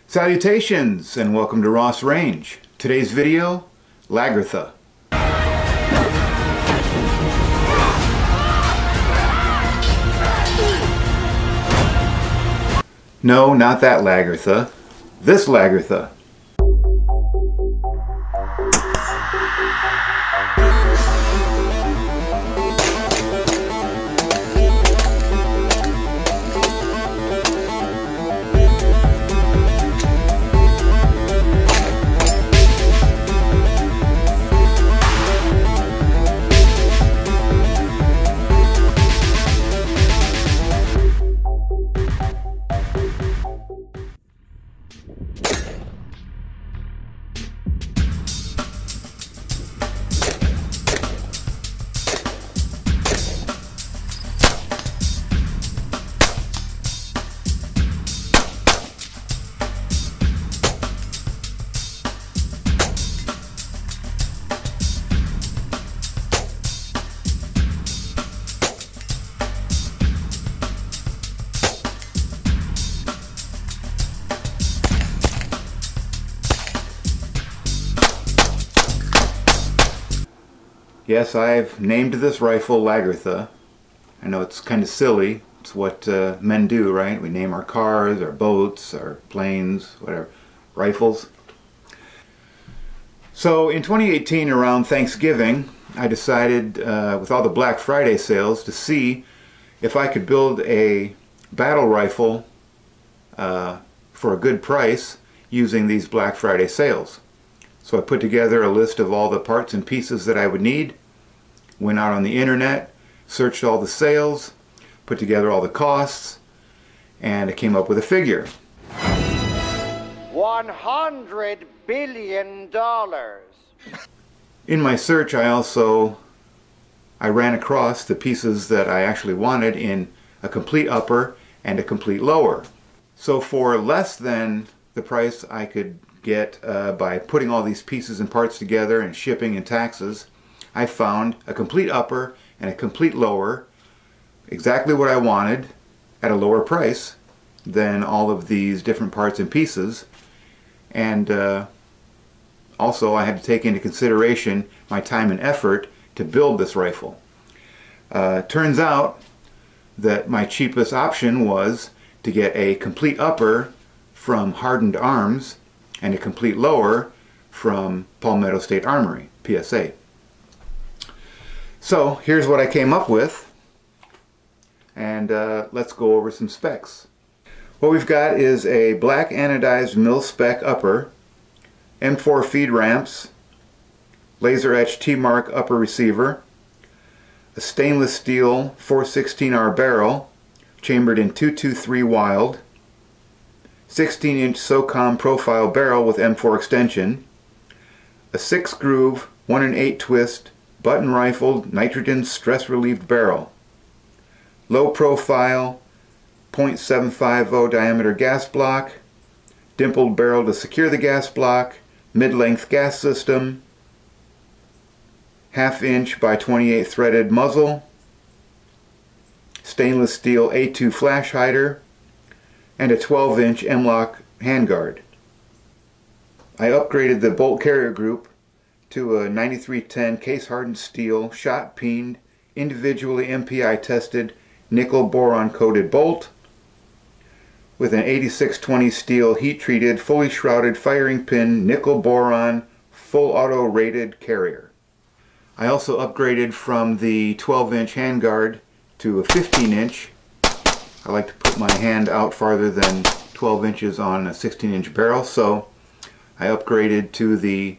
Salutations and welcome to Ross Range. Today's video, Lagertha. No, not that Lagertha. This Lagertha. Yes, I've named this rifle Lagertha. I know it's kind of silly. It's what men do, right? We name our cars, our boats, our planes, whatever, rifles. So in 2018, around Thanksgiving, I decided with all the Black Friday sales to see if I could build a battle rifle for a good price using these Black Friday sales. So I put together a list of all the parts and pieces that I would need, went out on the internet, searched all the sales, put together all the costs, and I came up with a figure. $100 billion. In my search, I ran across the pieces that I actually wanted in a complete upper and a complete lower. So for less than the price I could get by putting all these pieces and parts together and shipping and taxes, I found a complete upper and a complete lower, exactly what I wanted at a lower price than all of these different parts and pieces. And also I had to take into consideration my time and effort to build this rifle. Turns out that my cheapest option was to get a complete upper from Hardened Arms and a complete lower from Palmetto State Armory, PSA. So here's what I came up with, and let's go over some specs. What we've got is a black anodized mil-spec upper, M4 feed ramps, laser etched T-mark upper receiver, a stainless steel 416R barrel chambered in 223 Wylde, 16-inch Socom profile barrel with M4 extension, a 6-groove 1 1/8 twist button rifled nitrogen stress relieved barrel, low profile 0.750 diameter gas block, dimpled barrel to secure the gas block, mid-length gas system, 1/2 inch by 28 threaded muzzle, stainless steel A2 flash hider, and a 12-inch M-lock handguard. I upgraded the bolt carrier group to a 9310 case hardened steel, shot peened, individually MPI tested nickel boron coated bolt with an 8620 steel heat treated, fully shrouded firing pin nickel boron full auto rated carrier. I also upgraded from the 12-inch handguard to a 15-inch. I like to put my hand out farther than 12 inches on a 16-inch barrel, so I upgraded to the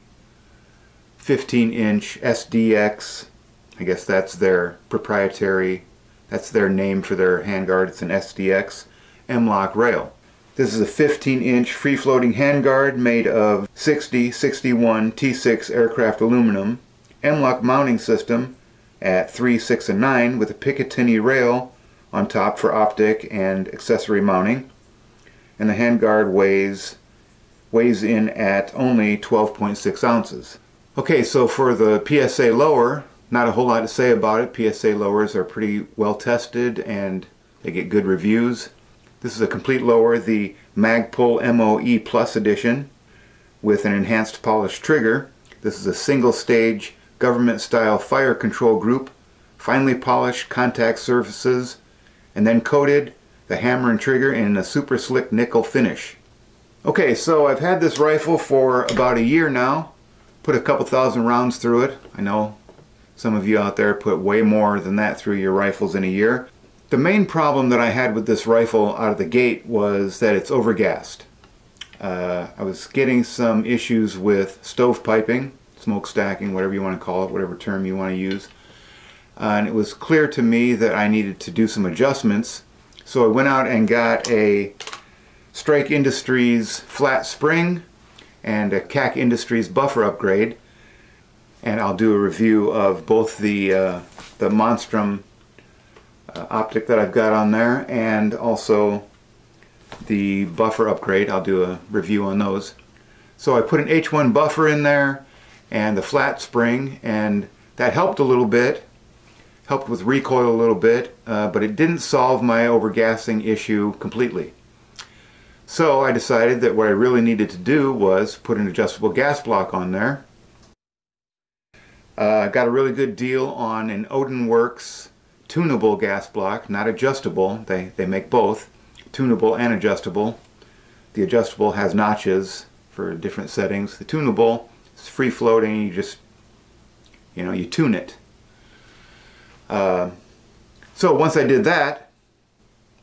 15-inch SDX. I guess that's their proprietary, that's their name for their handguard. It's an SDX M-lock rail. This is a 15-inch free-floating handguard made of 6061 T6 aircraft aluminum, M-lock mounting system at 3, 6, and 9 with a Picatinny rail on top for optic and accessory mounting, and the handguard weighs in at only 12.6 ounces. Okay, so for the PSA lower, not a whole lot to say about it. PSA lowers are pretty well tested and they get good reviews. This is a complete lower. The Magpul MOE Plus Edition with an enhanced polished trigger. This is a single stage government style fire control group, finely polished contact surfaces, and then coated the hammer and trigger in a super slick nickel finish. Okay, so I've had this rifle for about a year now. Put a couple thousand rounds through it. I know some of you out there put way more than that through your rifles in a year. The main problem that I had with this rifle out of the gate was that it's overgassed. I was getting some issues with stovepiping, smoke stacking, whatever you want to call it, whatever term you want to use. And it was clear to me that I needed to do some adjustments. So I went out and got a Strike Industries flat spring and a CAC Industries buffer upgrade. And I'll do a review of both the Monstrum optic that I've got on there and also the buffer upgrade. I'll do a review on those. So I put an H1 buffer in there and the flat spring, and that helped a little bit, helped with recoil a little bit, but it didn't solve my overgassing issue completely. So I decided that what I really needed to do was put an adjustable gas block on there. I got a really good deal on an Odinworks tunable gas block, not adjustable. They make both, tunable and adjustable. The adjustable has notches for different settings. The tunable is free floating. You just, you tune it. So once I did that,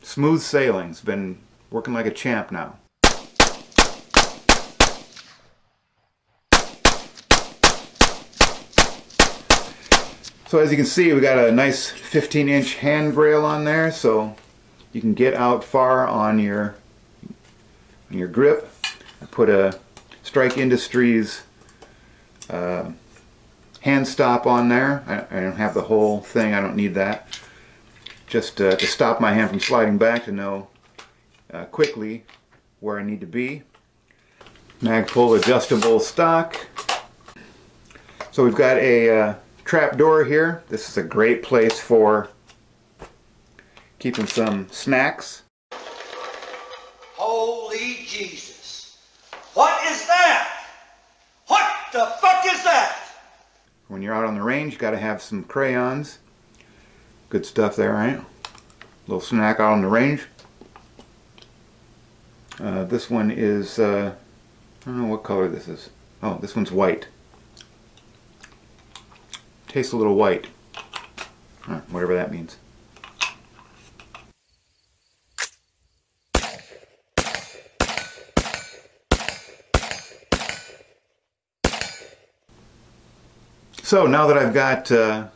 smooth sailing. It's been working like a champ now. So as you can see, we got a nice 15-inch handrail on there, so you can get out far on your grip. I put a Strike Industries hand stop on there. I don't have the whole thing, I don't need that. Just to stop my hand from sliding back, to know quickly where I need to be. Magpul adjustable stock. So we've got a trap door here. This is a great place for keeping some snacks. Holy Jesus! What is that? What the fuck is that? When you're out on the range, you got to have some crayons. Good stuff there, right? Little snack out on the range. This one is, I don't know what color this is. Oh, this one's white. Tastes a little white. Whatever that means. So now that I've got the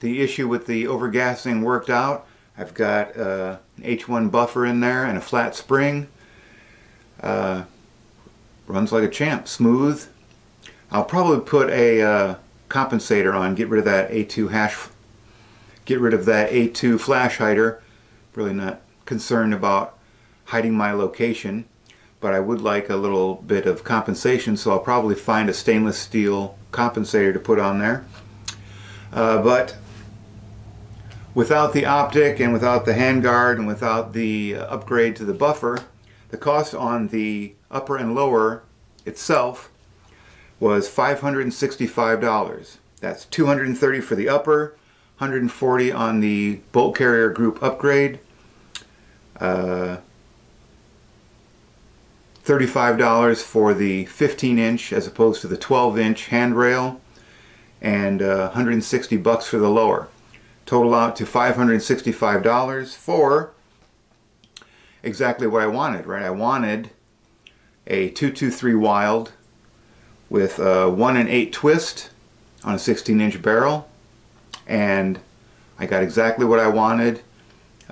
issue with the overgassing worked out, I've got an H1 buffer in there and a flat spring. Runs like a champ, smooth. I'll probably put a compensator on, get rid of that A2 flash hider. Really not concerned about hiding my location, but I would like a little bit of compensation, so I'll probably find a stainless steel compensator to put on there. But without the optic and without the handguard and without the upgrade to the buffer, the cost on the upper and lower itself was $565. That's $230 for the upper, $140 on the bolt carrier group upgrade, $35 for the 15-inch as opposed to the 12-inch handrail, and $160 for the lower. Total out to $565 for exactly what I wanted, right? I wanted a 223 Wylde with a 1 8 twist on a 16-inch barrel, and I got exactly what I wanted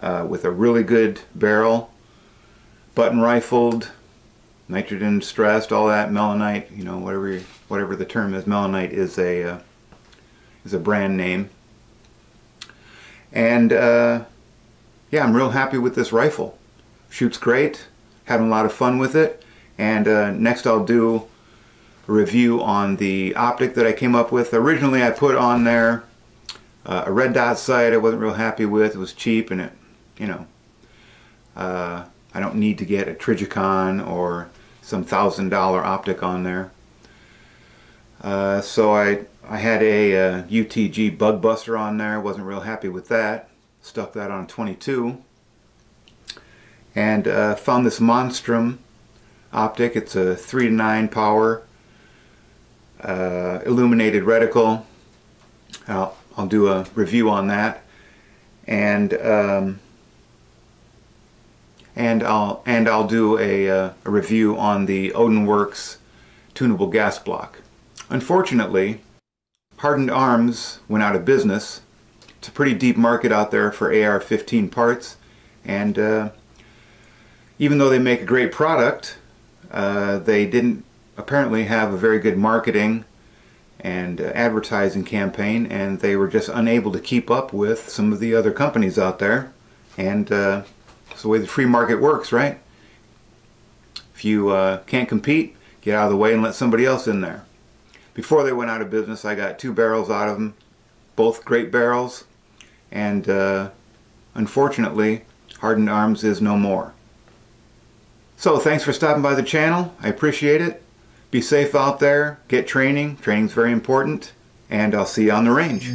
with a really good barrel, button rifled, nitrogen stressed, all that, melanite, whatever the term is. Melanite is a brand name, and yeah, I'm real happy with this rifle. Shoots great, having a lot of fun with it, and next I'll do a review on the optic that I came up with. Originally I put on there a red dot sight I wasn't real happy with. It was cheap, and I I don't need to get a Trijicon or some $1,000 optic on there. So I had a UTG bug buster on there. Wasn't real happy with that. Stuck that on 22. And found this Monstrum optic. It's a 3-to-9 power illuminated reticle. I'll do a review on that. And I'll do a review on the Odinworks tunable gas block. Unfortunately, Hardened Arms went out of business. It's a pretty deep market out there for AR15 parts, and even though they make a great product, they didn't apparently have a very good marketing and advertising campaign, and they were just unable to keep up with some of the other companies out there. And it's the way the free market works, right? If you can't compete, get out of the way and let somebody else in there. Before they went out of business, I got 2 barrels out of them, both great barrels, and unfortunately, Hardened Arms is no more. So thanks for stopping by the channel. I appreciate it. Be safe out there. Get training. Training's very important. And I'll see you on the range.